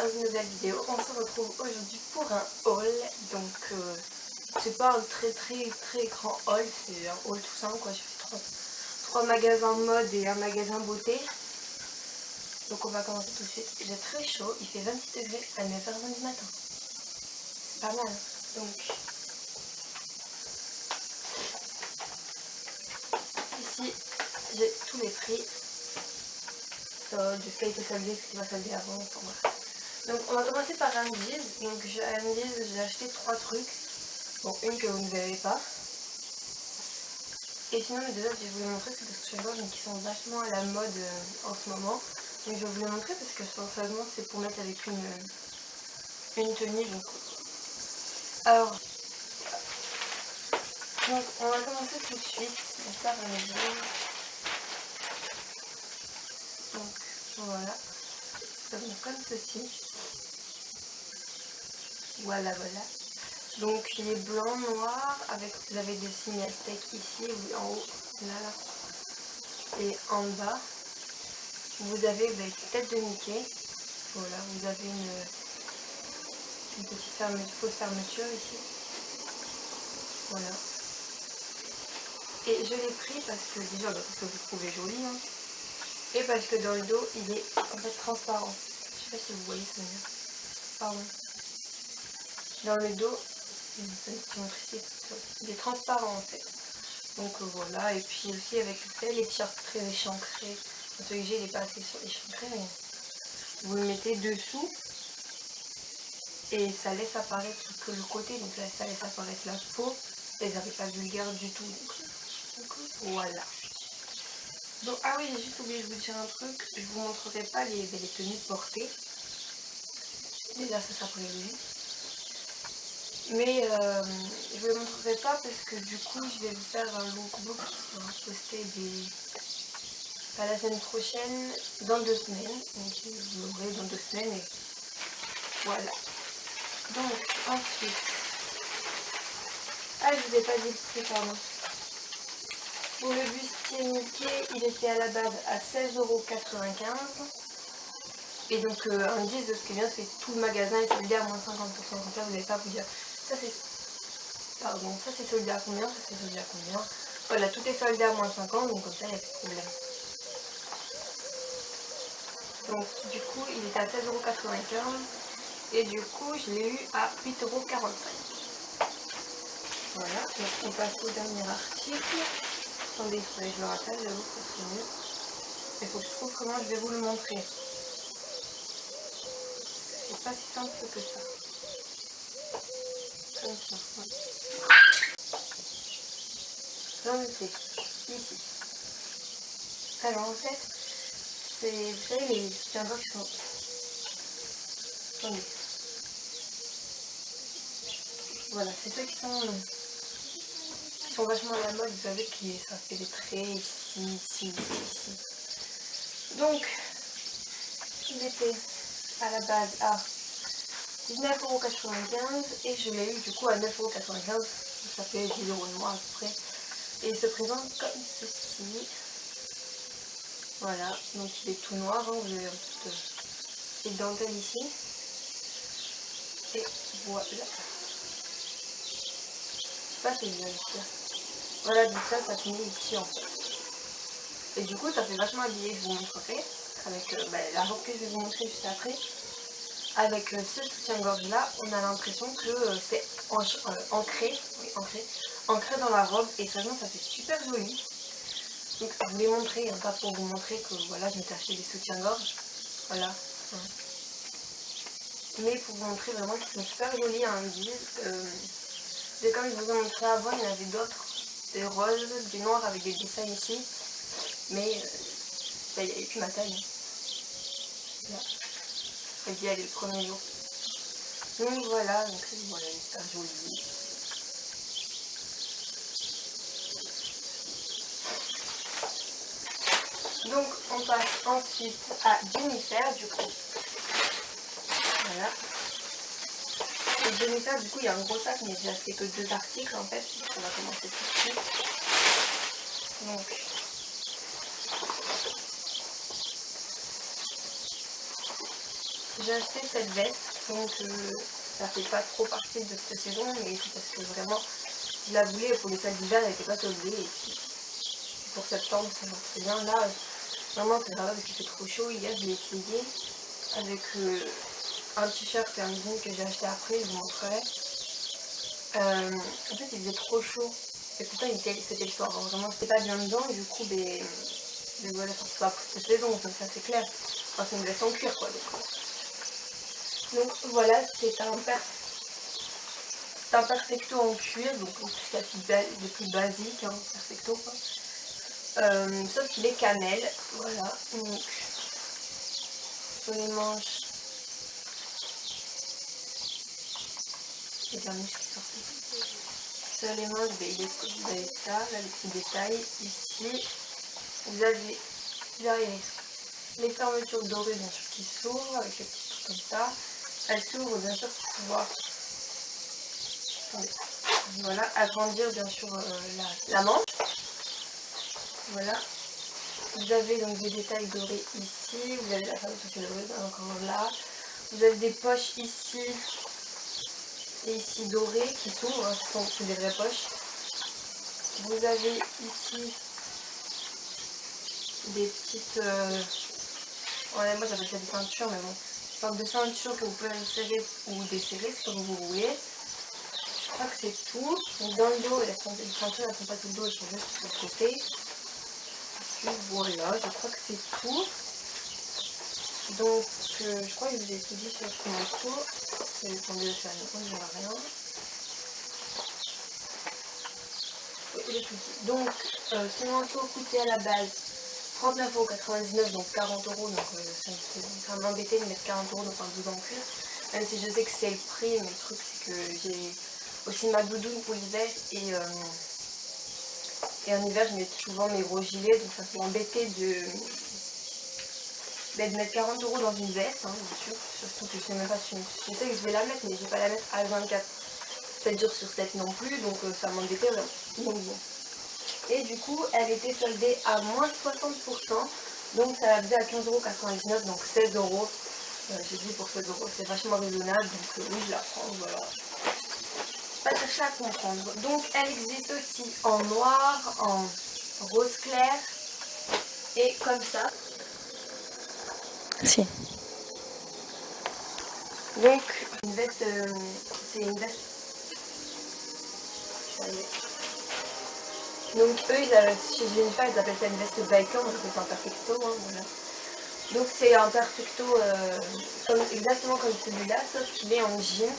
dans une nouvelle vidéo. On se retrouve aujourd'hui pour un haul. Donc c'est pas un très grand haul, c'est un haul tout simple quoi. J'ai fait trois magasins mode et un magasin beauté. Donc on va commencer tout de suite. J'ai très chaud, il fait 26 degrés à 9h20 du matin. C'est pas mal. Donc ici j'ai tous les prix. Solde, ce qui a été soldé, ce qui va solder avant, enfin voilà. Donc on va commencer par Andy's. Donc à Andy's j'ai acheté 3 trucs. Bon, une que vous ne verrez pas. Et sinon les deux autres je vais vous les montrer, c'est des soutiens-gorge qui sont vachement à la mode en ce moment. Donc je vais vous les montrer parce que sérieusement c'est pour mettre avec une tenue. Alors, donc on va commencer tout de suite par Andy's. Donc voilà, ça donne comme ceci. Voilà. Donc il est blanc, noir, avec vous avez des signes aztèques ici, en haut, là, et en bas. Vous avez une tête de Mickey. Voilà, vous avez une petite fausse fermeture ici. Voilà. Et je l'ai pris parce que déjà parce que vous trouvez joli, hein, et parce que dans le dos il est en fait transparent. Je sais pas si vous voyez ça mieux. Pardon. Dans le dos, il est transparent en fait. Donc voilà, et puis aussi avec les t-shirts très échancrés. Celui que j'ai il n'est pas assez échancré, mais vous le mettez dessous et ça laisse apparaître que le côté, donc là ça laisse apparaître la peau et ça fait pas vulgaire du tout. Donc voilà. Donc ah oui, j'ai juste oublié de vous dire un truc, je vous montrerai pas les tenues portées. Déjà ça pourrait lui. Mais je vous le montrerai pas parce que du coup je vais vous faire un lookbook qui sera posté pas la semaine prochaine, dans 2 semaines. Donc vous l'aurez dans 2 semaines et voilà. Donc ensuite, ah je vous ai pas dit le prix, pardon. Pour le bustier Mickey, il était à la base à 16,95 €. Et donc un 10 de ce qui vient, c'est tout le magasin est soldé à moins 50%. Donc là vous n'allez pas vous dire ça c'est soldé à combien, ça c'est soldé à combien. Voilà, tout est soldé à moins 50, donc comme ça il n'y a plus de problème. Donc du coup il était à 16,95 € et du coup je l'ai eu à 8,45 €. Voilà, donc on passe au dernier article. Attendez, il faudrait que je le rappelle, j'avoue que ça serait mieux. Il faut que je trouve comment je vais vous le montrer. C'est pas si simple que ça. Comme ça, ouais. J'en étais ici. Alors en fait, c'est, vous savez, les soutiens-gorge qui sont... Attendez. Voilà, c'est ceux qui sont vachement à la mode, vous savez, ça fait des traits ici. Donc, il était à la base à 19,95 € et je l'ai eu du coup à 9,95 €. Ça fait 10 € de moins à peu près. Et il se présente comme ceci. Voilà, donc il est tout noir, hein, vous avez un petit dentelle ici. Et voilà. Je sais pas si je vais le dire. Voilà, donc ça se met ici en fait. Et du coup, ça fait vachement habillé, je vous montrerai. Avec la robe que je vais vous montrer juste après. Avec ce soutien-gorge là, on a l'impression que c'est ancré dans la robe. Et sérieusement, ça fait super joli. Donc je vous l'ai montré, hein, pas pour vous montrer que voilà, je m'étais acheté des soutiens-gorge. Voilà. Hein. Mais pour vous montrer vraiment qu'ils sont super jolis à Andy's. Et comme je vous ai montré avant, il y en avait d'autres. Des roses, du noir avec des dessins ici. Mais il n'y avait plus ma taille. Là. Et puis elle est le premier jour. Donc voilà, super joli. Donc on passe ensuite à Jennifer du coup. Voilà. Et Jennifer du coup il y a un gros sac mais j'ai acheté que 2 articles en fait. Donc on va commencer tout de suite. Donc j'ai acheté cette veste, donc ça fait pas trop partie de cette saison, mais c'est parce que vraiment je la voulais pour les salles d'hiver, elle n'était pas soldée, et puis pour septembre ça va très bien. Là, vraiment c'est grave parce qu'il fait trop chaud. Hier je l'ai essayé avec un t-shirt et un jean que j'ai acheté après, je vous montrerai. En fait il faisait trop chaud, et pourtant c'était le soir, hein. Vraiment j'étais pas bien dedans, et du coup mais voilà, c'est pas pour cette saison, donc ça c'est clair. Enfin c'est une veste en cuir quoi. Donc voilà, c'est un perfecto en cuir, donc c'est le plus basique, hein, perfecto quoi. Sauf qu'il est cannelle, voilà. Donc sur les manches, les manches qui sortent. Sur les manches, vous avez ça, là les petits détails. Ici, vous avez derrière les fermetures dorées bien sûr qui s'ouvrent avec les petits trucs comme ça. Elles s'ouvrent bien sûr pour pouvoir, attendez, voilà, agrandir bien sûr la manche. Voilà. Vous avez donc des détails dorés ici, vous avez la fermeture qui est dorée encore là. Vous avez des poches ici et ici dorées qui s'ouvrent, hein, c'est des vraies poches. Vous avez ici des petites, ouais, moi j'appelle ça des ceintures, mais bon, sorte de ceintures que vous pouvez serrer ou desserrer, c'est comme vous voulez. Je crois que c'est tout. Donc dans le dos, les ceintures elles sont pas tout le dos, elles sont juste sur le côté. Et voilà, je crois que c'est tout. Donc je crois que je vous ai tout dit sur ce manteau. Attendez, je suis à nouveau, je vois rien. Oui, j'ai tout dit. Donc ce manteau coûtait à la base 39,99 €, donc 40 €, donc ça m'a embêté de mettre 40 € dans un doudoune en cuir. Même si je sais que c'est le prix, mais le truc c'est que j'ai aussi ma doudoune pour l'hiver, et en hiver je mets souvent mes gros gilets, donc ça peut embêter de mettre 40 € dans une veste, hein, bien sûr. Surtout que je sais même pas si je sais que je vais la mettre, mais je vais pas la mettre à 24 7 jours sur 7 non plus, donc ça m'embêtait vraiment. Donc bon. Et du coup elle était soldée à moins 60%, donc ça la faisait à 15,99 €, donc 16 €. J'ai dit pour 16 € c'est vachement raisonnable, donc oui je la prends, voilà. Pas chercher à comprendre. Donc elle existe aussi en noir, en rose clair et comme ça. Si. Donc une veste, c'est une veste. Donc eux chez Jennifer ils appellent ça une veste biker, donc c'est un perfecto, hein, voilà. Donc c'est un perfecto exactement comme celui-là, sauf qu'il est en jean.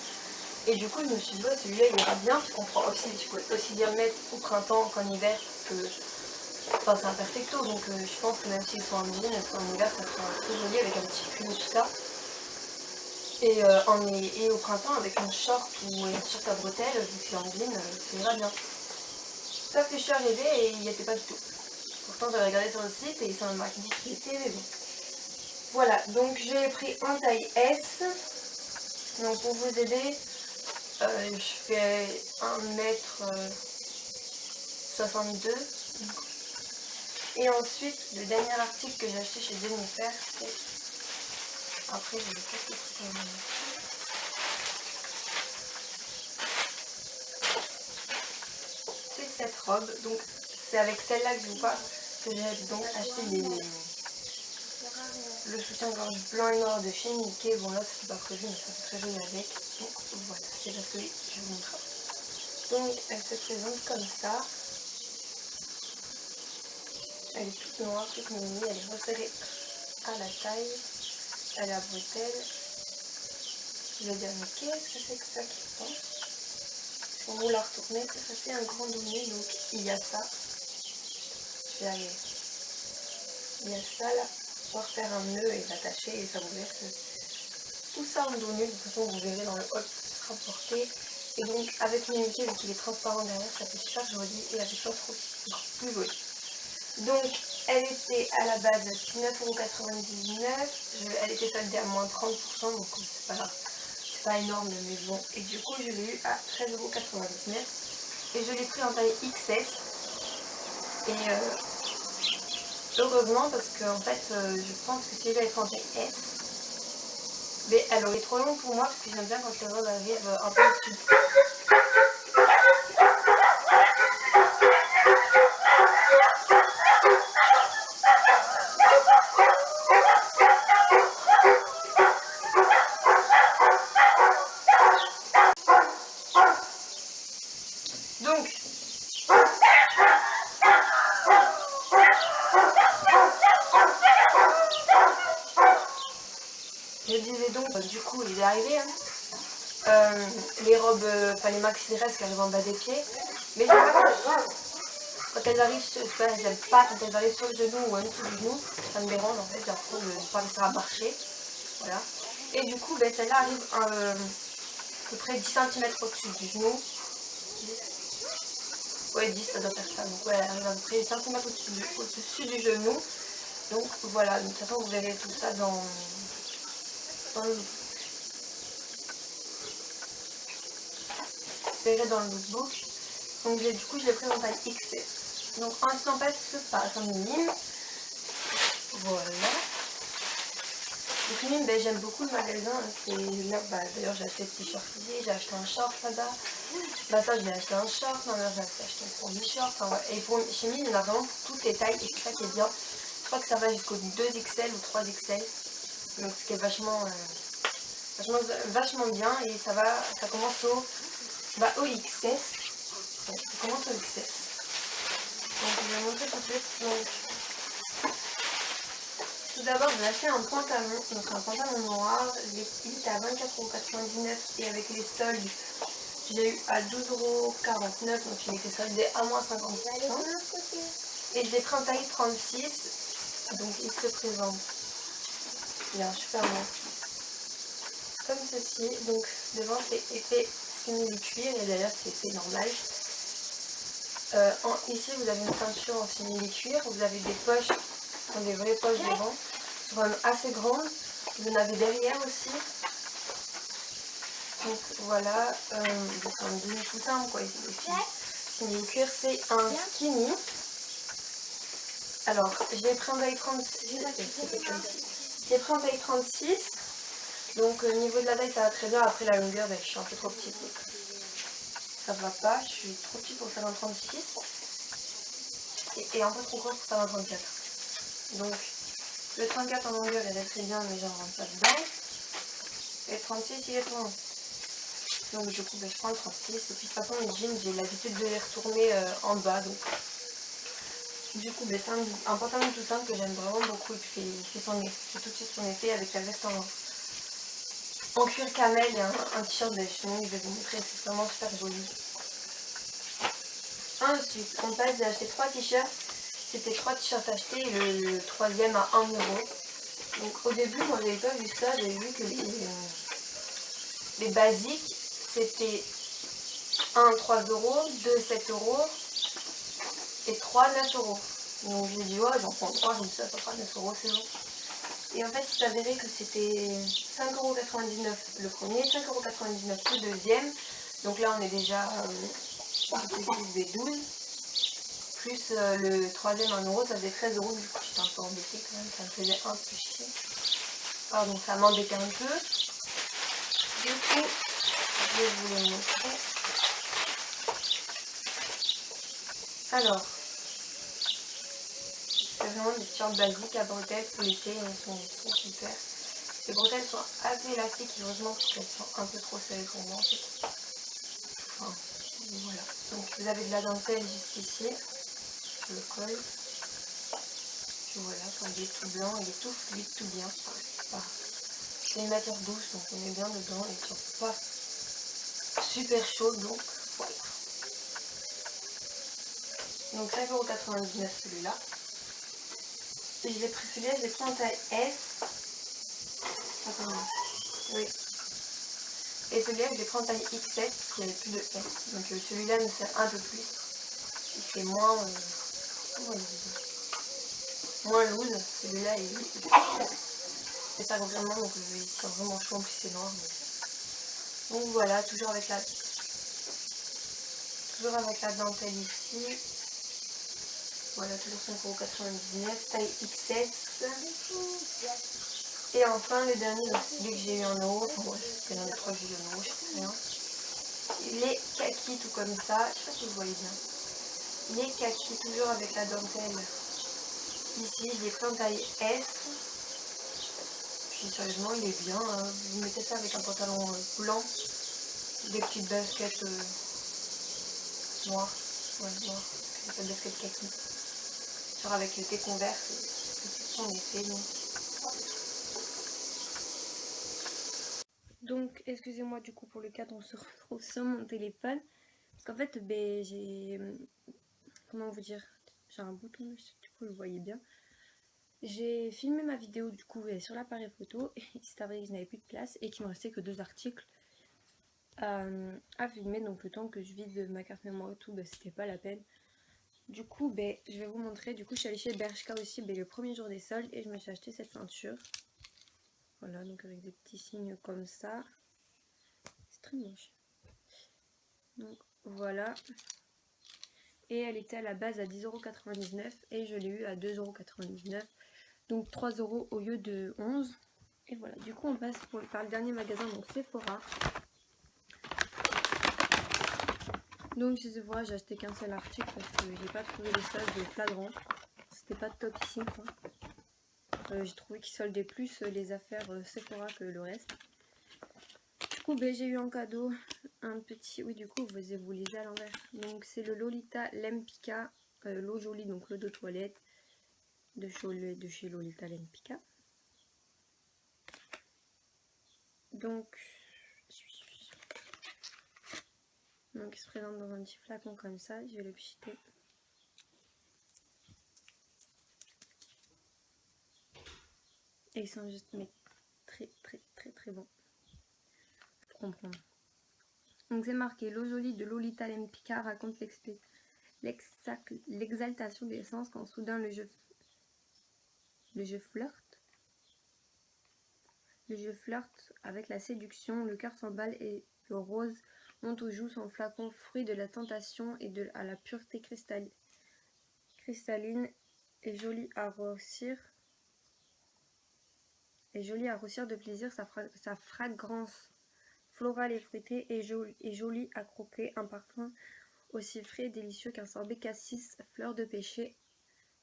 Et du coup je me suis dit, ouais, celui-là il ira bien, parce qu'on pourra aussi, je peux aussi bien le mettre au printemps qu'en hiver, parce que enfin, c'est un perfecto, donc je pense que même s'ils sont en jean, en hiver ça sera très joli avec un petit pull et tout ça. Et au printemps avec un short ou une t-shirt à bretelles, vu que c'est en jean, ça ira bien. Sauf que je suis arrivée et il n'y était pas du tout. Pourtant j'avais regardé sur le site et ça m'a marqué qu'il était, mais bon. Voilà, donc j'ai pris en taille S. Donc pour vous aider, je fais 1,62 m. Et ensuite, le dernier article que j'ai acheté chez Jennifer, c'est... Après, je vais peut-être le truc en main. C'est cette robe, donc c'est avec celle-là que je vous parle que j'ai donc acheté le soutien-gorge blanc et noir de chez Mickey. Bon là c'était pas prévu, mais ça fait très joli avec. Donc voilà, c'est parce que je vous montre. Donc elle se présente comme ça. Elle est toute noire, toute mini, elle est resserrée à la taille, elle est à bretelles. Je vais dire mais qu'est-ce que c'est que ça qui prend? Quand vous la retournez, ça fait un grand dos nu, donc il y a ça. Je vais aller. Il y a ça là, pour faire un nœud et l'attacher, et ça vous laisse tout ça en dos nu. De toute façon vous verrez dans le haut, ce sera porté. Et donc avec le Mickey, vu qu'il est transparent derrière, ça fait super joli, et avec l'autre aussi, encore plus joli. Donc elle était à la base 19,99 €, elle était soldée à moins 30%, donc c'est pas énorme mais bon. Et du coup je l'ai eu à 13,99 € et je l'ai pris en taille XS. Et heureusement, parce que en fait je pense que si j'avais pris en taille S, Mais elle aurait trop longue pour moi parce que j'aime bien quand les robes arrivent un peu au-dessus. Donc, je disais donc, du coup, il est arrivé, hein. Les robes, enfin les maxi dress qui arrivent en bas des pieds. Mais j'aime pas quand elles arrivent sur, enfin, j'aime pas quand elles arrivent sur le genou ou en dessous du genou. Ça me dérange en fait, j'ai l'impression de ne pas réussir à marcher. Voilà. Et du coup, ben, celle-là arrive à peu près 10 cm au-dessus du genou. 10. Ouais, 10 ça doit faire ça. Donc ouais, elle arrive à peu près 10 cm au-dessus du genou. Donc voilà, de toute façon vous verrez tout ça dans le lookbook. Vous verrez dans le lookbook. Donc du coup je l'ai pris en taille XS. Donc en dessous en fait par Mime. Voilà. Donc Mime, ben, j'aime beaucoup le magasin. C'est là, bah, d'ailleurs j'ai acheté le t-shirt ici, j'ai acheté un short là-bas. Bah ça je l'ai acheté un short, ma mère j'ai acheté un premier short. Enfin, ouais. Et pour, chez Mime il y en a vraiment pour toutes les tailles et c'est ça qui est bien. Je crois que ça va jusqu'au 2XL ou 3XL. Donc ce qui est vachement bien et ça commence au XS. Ouais, ça commence au XS. Donc je vais montrer tout de suite. Donc, tout d'abord j'ai acheté un pantalon, donc un pantalon noir. Il était à 24,99 € et avec les soldes j'ai eu à 12,49 €, donc il était soldé à moins 50%. Et je l'ai pris en taille 36, donc il se présente. Il a un super beau. Comme ceci, donc devant c'est épais simili-cuir et derrière c'est épais normal. Ici vous avez une ceinture en simili-cuir, vous avez des poches, qui sont des vraies poches devant, qui sont quand même assez grandes. Vous en avez derrière aussi. Donc voilà, donc un demi tout simple quoi. Simili-cuir c'est un skinny. Alors j'ai pris en taille 36. J'ai pris en taille 36. Donc au niveau de la taille ça va très bien, après la longueur ben, je suis un peu trop petite. Donc ça va pas, je suis trop petite pour faire un 36 et un peu trop grosse pour faire un 34. Donc le 34 en longueur il est très bien mais j'en rentre pas dedans. Et le 36 il est trop long. Donc du coup ben, je prends le 36 et puis de toute façon les jeans j'ai l'habitude de les retourner en bas. Donc du coup ben, c'est un pantalon tout simple que j'aime vraiment beaucoup. Il fait tout de suite son effet avec la veste en cuir camel et un t-shirt beige. Sinon je vais vous montrer, c'est vraiment super joli. Ensuite, on passe, j'ai acheté 3 t-shirts. C'était 3 t-shirts achetés et le troisième à 1 €. Donc au début, quand j'avais pas vu ça, j'avais vu que les basiques, c'était 1 3 €, 2 7 € et 3 9 €. Donc j'ai dit, ouais, j'en prends 3, je me suis dit, ça fera 9 €, c'est bon. Et en fait, il s'avérait que c'était 5,99 € le premier, 5,99 € le deuxième. Donc là, on est déjà 6 des 12. Plus le troisième 1 €, ça faisait 13 €. Du coup, j'étais un peu embêtée quand même, ça me faisait un peu chier. Alors, donc ça m'embêtait un peu. Du coup, je vais vous le montrer. Alors, c'est vraiment des t-shirts basiques à bretelles pour l'été, elles sont super. Les bretelles sont assez élastiques, heureusement, parce qu'elles sont un peu trop serrées pour moi en fait. Enfin, voilà. Donc vous avez de la dentelle juste ici, le col. Puis voilà, quand il est tout blanc, il est tout fluide, tout bien. Voilà. C'est une matière douce, donc on est bien dedans et qui n'est pas super chaud, donc voilà. Donc 5,99 € celui-là. Et je l'ai pris celui-là, je l'ai pris en taille S. Attendez. Oui. Et celui-là, je l'ai pris en taille XS parce qu'il n'y avait plus de S. Donc celui-là me sert un peu plus. Il fait moins. Moins loose. Celui-là, il sert vraiment, donc il sent vraiment chaud, en plus c'est noir. Donc voilà, toujours avec la dentelle ici. Voilà, toujours 5,99 €, taille XS. Et enfin le dernier, donc celui que j'ai eu en eau, enfin moi c'est l'un des trois que j'ai eu en eau, je sais rien. Les kakis tout comme ça, je sais pas si vous voyez bien. Les kakis toujours avec la dentelle. Ici je l'ai pris en taille S. Puis sérieusement il est bien, hein. Vous mettez ça avec un pantalon blanc, des petites baskets noires, ouais noires, ça s'appelle basket kaki. Genre avec des Converse, c'est son effet donc. Donc excusez-moi du coup pour le cadre, on se retrouve sur mon téléphone. Parce qu'en fait j'ai, comment vous dire, j'ai un bouton, du coup vous le voyez bien. J'ai filmé ma vidéo du coup sur l'appareil photo et c'est vrai que je n'avais plus de place et qu'il me restait que 2 articles à filmer, donc le temps que je vide ma carte mémoire et tout, c'était pas la peine. Du coup je vais vous montrer, du coup je suis allée chez Bershka aussi le premier jour des soldes et je me suis acheté cette ceinture. Voilà, donc avec des petits signes comme ça. C'est très moche. Donc voilà. Et elle était à la base à 10,99 € et je l'ai eu à 2,99 €. Donc 3 € au lieu de 11. Et voilà, du coup on passe par le dernier magasin, donc Sephora. Donc chez Sephora j'ai acheté qu'un seul article parce que j'ai pas trouvé les soldes flagrants. C'était pas top ici quoi. J'ai trouvé qu'ils soldaient plus les affaires Sephora que le reste. Du coup j'ai eu en cadeau un petit, oui du coup vous lisez à l'envers. Donc c'est le Lolita Lempicka, l'eau jolie, donc l'eau de toilette de chez Lolita Lempicka. Donc il se présente dans un petit flacon comme ça, je vais le pchiter. Et ils sont juste mais très bons. Pour comprendre. Donc c'est marqué, l'eau jolie de Lolita Lempicka raconte l'exaltation des sens quand soudain le jeu flirte avec la séduction, le cœur s'emballe et le rose monte aux joues, son flacon, fruit de la tentation et à la pureté cristalline et jolie à rossir de plaisir, sa fragrance florale et fruitée est jolie à croquer, un parfum aussi frais et délicieux qu'un sorbet cassis, fleur de pêcher,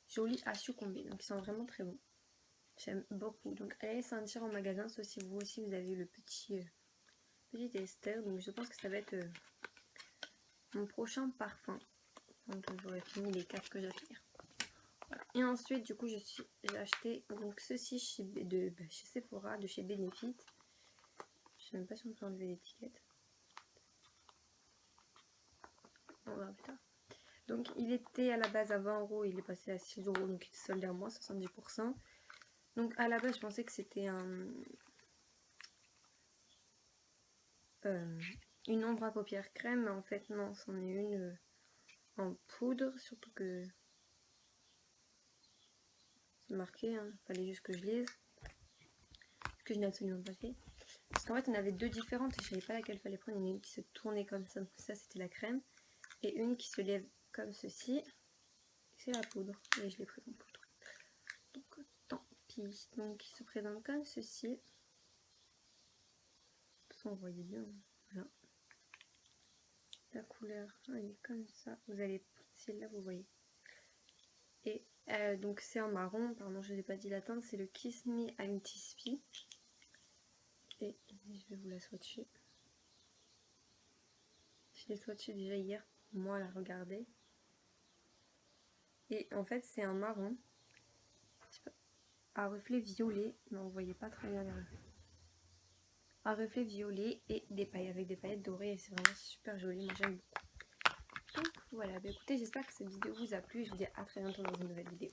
joli à succomber. Donc ils sont vraiment très bons. J'aime beaucoup. Donc allez sentir en magasin, sauf si vous aussi vous avez le petit tester. Donc je pense que ça va être mon prochain parfum. Donc j'aurai fini les 4 que j'ai à finir. Voilà. Et ensuite du coup j'ai acheté donc ceci chez Sephora, de chez Benefit. Je sais même pas si on peut enlever l'étiquette. On verra plus tard. Donc il était à la base à 20 €, il est passé à 6 €, donc il est soldé à moins 70%. Donc à la base je pensais que c'était une ombre à paupières crème, mais en fait non, c'en est une en poudre, surtout que c'est marqué, hein, fallait juste que je lise, ce que je n'ai absolument pas fait. Parce qu'en fait on avait deux différentes et je savais pas laquelle fallait prendre. Il y en a une qui se tournait comme ça, donc ça c'était la crème, et une qui se lève comme ceci, c'est la poudre, et je l'ai prise en poudre. Donc tant pis. Donc il se présente comme ceci. Vous voyez bien, voilà. La couleur, elle est comme ça. Vous allez, celle-là, vous voyez. Et donc c'est en marron, pardon, je n'ai pas dit la teinte, c'est le Kiss Me I'm Tispy. Et je vais vous la swatcher. Je l'ai swatché déjà hier, moi la regarder. Et en fait c'est un marron à reflet violet, mais on ne voyait pas très bien les reflets. Un reflet violet et des paillettes, avec des paillettes dorées, et c'est vraiment super joli, moi j'aime beaucoup. Donc voilà, écoutez, j'espère que cette vidéo vous a plu et je vous dis à très bientôt dans une nouvelle vidéo.